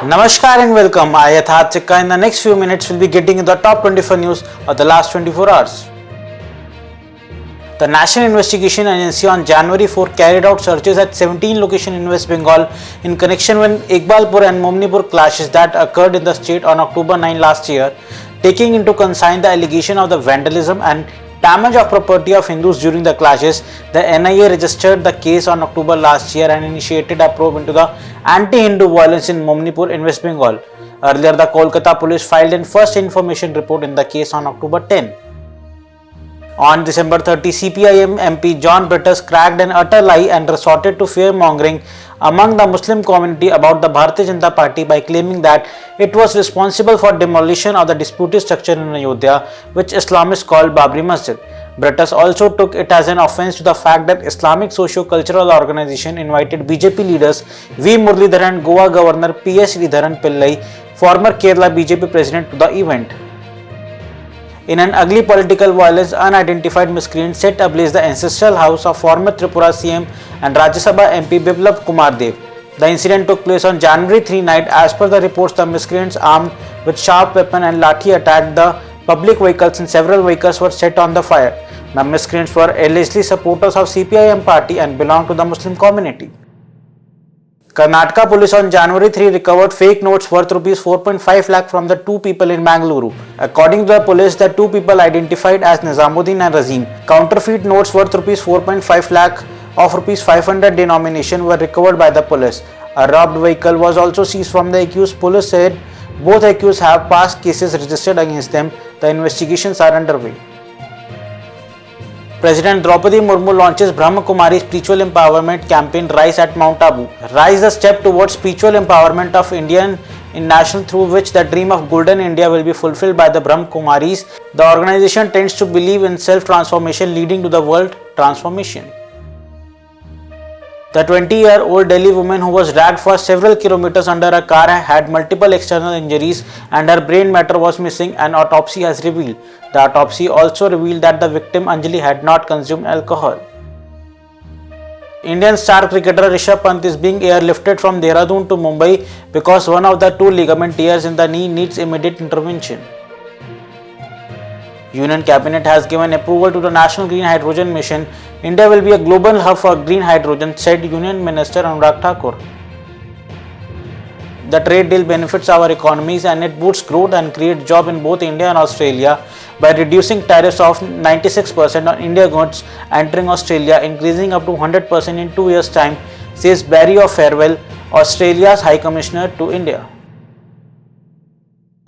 Namaskar and welcome. I Yatharth Sikka. In the next few minutes, we'll be getting the top 24 news of the last 24 hours. The National Investigation Agency on January 4 carried out searches at 17 locations in West Bengal in connection with Iqbalpur and Momnipur clashes that occurred in the state on October 9 last year, taking into consideration the allegation of the vandalism and damage of property of Hindus during the clashes. The NIA registered the case on October last year and initiated a probe into the anti-Hindu violence in Momnipur in West Bengal. Earlier, the Kolkata police filed a first information report in the case on October 10. On December 30, CPIM MP John Brittus cracked an utter lie and resorted to fear-mongering among the Muslim community about the Bharatiya Janata Party by claiming that it was responsible for demolition of the disputed structure in Ayodhya, which Islamists call Babri Masjid. Brittus also took it as an offence to the fact that Islamic Socio-Cultural Organization invited BJP leaders V. Muralidharan and Goa Governor P.S. Sridharan Pillai, former Kerala BJP president, to the event. In an ugly political violence, unidentified miscreants set ablaze the ancestral house of former Tripura CM and Rajya Sabha MP Biplab Kumar Dev. The incident took place on January 3 night. As per the reports, the miscreants armed with sharp weapon and lathi attacked the public vehicles and several vehicles were set on the fire. The miscreants were allegedly supporters of CPIM party and belonged to the Muslim community. Karnataka police on January 3 recovered fake notes worth Rs 4.5 lakh from the two people in Mangaluru. According to the police, the two people identified as Nizamuddin and Razim. Counterfeit notes worth Rs 4.5 lakh of Rs 500 denomination were recovered by the police. A robbed vehicle was also seized from the accused. Police said both accused have past cases registered against them. The investigations are underway. President Draupadi Murmu launches Brahma Kumari Spiritual Empowerment Campaign Rise at Mount Abu. Rise is a step towards spiritual empowerment of Indian nation through which the dream of Golden India will be fulfilled by the Brahma Kumaris. The organization tends to believe in self-transformation leading to the world transformation. The 20-year-old Delhi woman who was dragged for several kilometers under a car had multiple external injuries and her brain matter was missing, an autopsy has revealed. The autopsy also revealed that the victim Anjali had not consumed alcohol. Indian star cricketer Rishabh Pant is being airlifted from Dehradun to Mumbai because one of the two ligament tears in the knee needs immediate intervention. Union Cabinet has given approval to the National Green Hydrogen Mission. India will be a global hub for green hydrogen, said Union Minister Anurag Thakur. The trade deal benefits our economies and it boosts growth and creates jobs in both India and Australia by reducing tariffs of 96% on India goods entering Australia, increasing up to 100% in 2 years' time, says Barry O'Farwell, Australia's High Commissioner to India.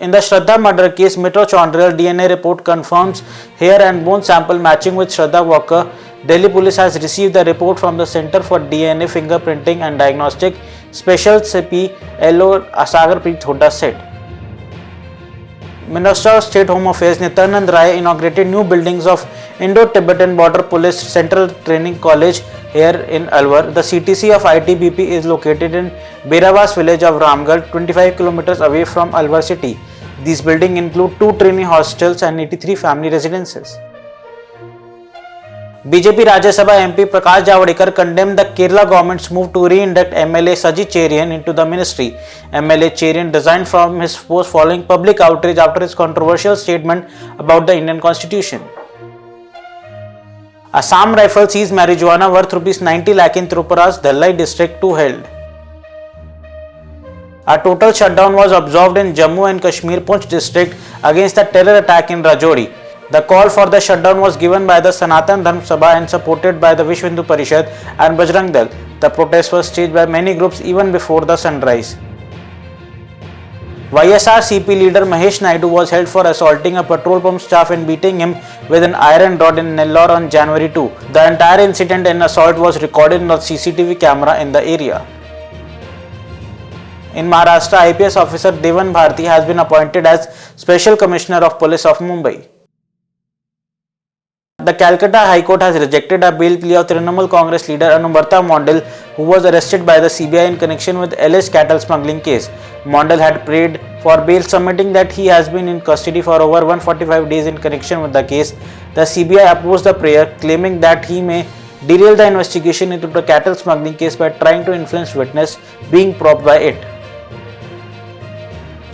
In the Shraddha murder case, Metro Chandrel DNA report confirms hair and bone sample matching with Shraddha Walker. Delhi police has received the report from the Center for DNA Fingerprinting and Diagnostic Special CP LO Sagarpreet Hooda said. Minister of State Home Affairs Nityanand Rai inaugurated new buildings of Indo-Tibetan Border Police Central Training College here in Alwar. The CTC of ITBP is located in Beravas village of Ramgarh, 25 km away from Alwar city. These buildings include 2 training hostels and 83 family residences. BJP Rajya Sabha MP Prakash Javadekar condemned the Kerala government's move to re-induct MLA Saji Cherian into the ministry. MLA Cherian resigned from his post following public outrage after his controversial statement about the Indian Constitution. Assam Rifle seized marijuana worth Rs 90 lakh in Tripura's Dhalai district to held. A total shutdown was observed in Jammu and Kashmir Poonch district against the terror attack in Rajouri. The call for the shutdown was given by the Sanatan Dharm Sabha and supported by the Vishwa Hindu Parishad and Bajrang Dal. The protest was staged by many groups even before the sunrise. YSRCP leader Mahesh Naidu was held for assaulting a petrol pump staff and beating him with an iron rod in Nellore on January 2. The entire incident and assault was recorded on the CCTV camera in the area. In Maharashtra, IPS officer Devan Bharti has been appointed as Special Commissioner of Police of Mumbai. The Calcutta High Court has rejected a bail plea of Trinamool Congress leader Anubarta Mondal, who was arrested by the CBI in connection with alleged cattle smuggling case. Mondal had prayed for bail, submitting that he has been in custody for over 145 days in connection with the case. The CBI opposed the prayer, claiming that he may derail the investigation into the cattle smuggling case by trying to influence witness being probed by it.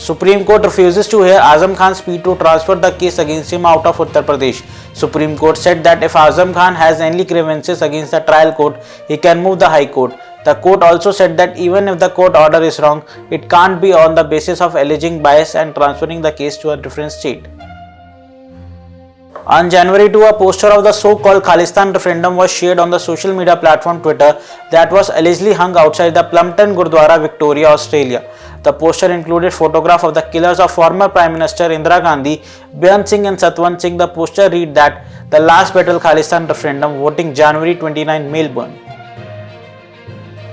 Supreme Court refuses to hear Azam Khan's plea to transfer the case against him out of Uttar Pradesh. Supreme Court said that if Azam Khan has any grievances against the trial court, he can move the High Court. The court also said that even if the court order is wrong, it can't be on the basis of alleging bias and transferring the case to a different state. On January 2, a poster of the so-called Khalistan referendum was shared on the social media platform Twitter that was allegedly hung outside the Plumpton Gurdwara, Victoria, Australia. The poster included photographs of the killers of former Prime Minister Indira Gandhi, Beyant Singh and Satwant Singh. The poster read that the last battle Khalistan referendum voting January 29 Melbourne.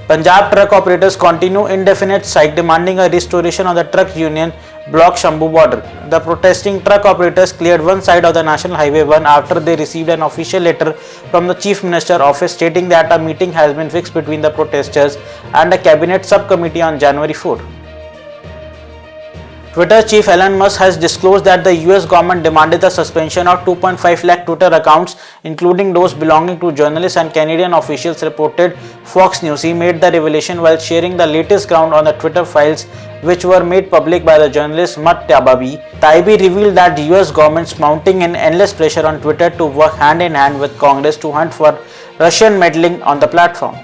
Punjab truck operators continue indefinite strike demanding a restoration of the truck union block Shambhu border. The protesting truck operators cleared one side of the National Highway 1 after they received an official letter from the Chief Minister's office stating that a meeting has been fixed between the protesters and a cabinet subcommittee on January 4. Twitter chief Elon Musk has disclosed that the US government demanded the suspension of 2.5 lakh Twitter accounts, including those belonging to journalists and Canadian officials, reported Fox News. He made the revelation while sharing the latest ground on the Twitter files, which were made public by the journalist Matt Taibbi. Taibbi revealed that the US government's mounting an endless pressure on Twitter to work hand in hand with Congress to hunt for Russian meddling on the platform.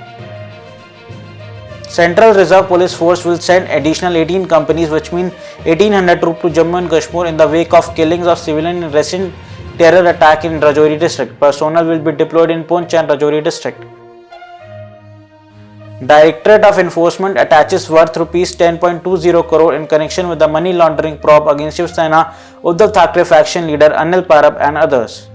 Central Reserve Police Force will send additional 18 companies, which mean 1800 troops to Jammu and Kashmir in the wake of killings of civilians in recent terror attack in Rajouri district. Personnel will be deployed in Poonch and Rajouri district. Directorate of Enforcement attaches worth Rs 10.20 crore in connection with the money laundering probe against Shiv Sena Uddhav Thackeray faction leader Anil Parab and others.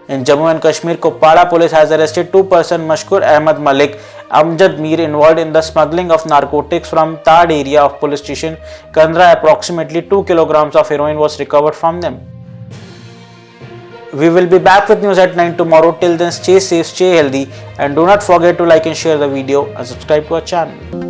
In Jammu and Kashmir, Kupwara police has arrested two persons Mashkur Ahmed Malik, Amjad Mir, involved in the smuggling of narcotics from Tad area of police station Kandra. Approximately 2 kilograms of heroin was recovered from them. We will be back with news at 9 tomorrow. Till then, stay safe, stay healthy, and do not forget to like and share the video and subscribe to our channel.